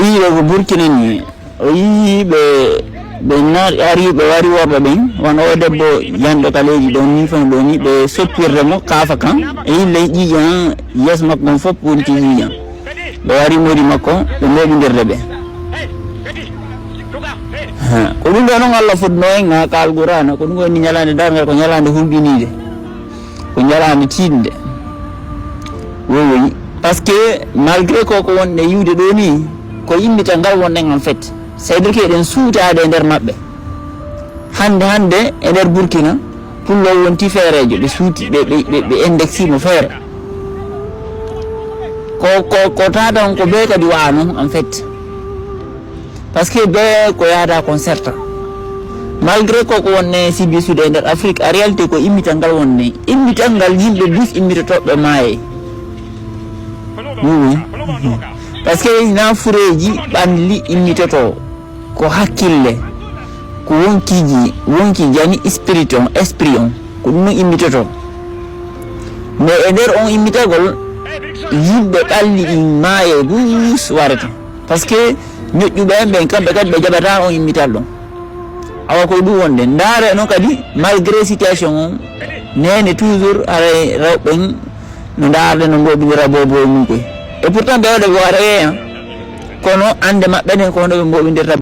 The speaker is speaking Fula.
wi ko Burkina ni o yi be ari be wari worbe ben won o debbo yando kaleji don ni fon do ni be soppirde mo kafa kan e ley jijan yes makko fop wonti jijan be wari modi makko be moɓidirde ɓe ko ɗum ɗo noon Allah fotno en ha kalgurano ko ɗum woni ñalande dargal ko ñalande hulɓinide ko ñalande tiinde wowi par ce que malgré koko wonɗe yiwde ɗo ni ko yimmita ngal wonɗen en fait c'est à dire que eɗen suutade e nder maɓɓe hande e nder Burkina pullo wonti feerejo ɓe suuti ɓe indeximo feere ko tatan ko ɓe kadi waa noon en fait par ce que ɓe ko yahata kon certa malgré koko wonne sibisude e nder Afrique en réalité ko immital ngal wonne immital ngal yimɓe dus immitotoɓe maaye oui par ce que nafureji ɓanli immitoto ko hakkille ko wonki jani esprit on ko ɗum no immitoto mais e nder on immitagol yimɓe ɓalli ɗin maaye dus warata par ce que ñoƴƴuɓe en ɓen kamɓe kadi ɓe jaɓata on immital ɗon awa koye ɗum wonde ndaare noon kadi malgré situation on nene toujours aray rewɓen no ndaarde no mboɓidira bobo mum koye et pourtant ɓe waɗa ɓe waɗa kono ande maɓɓe ɗen ko hono ɓe mboɓidirta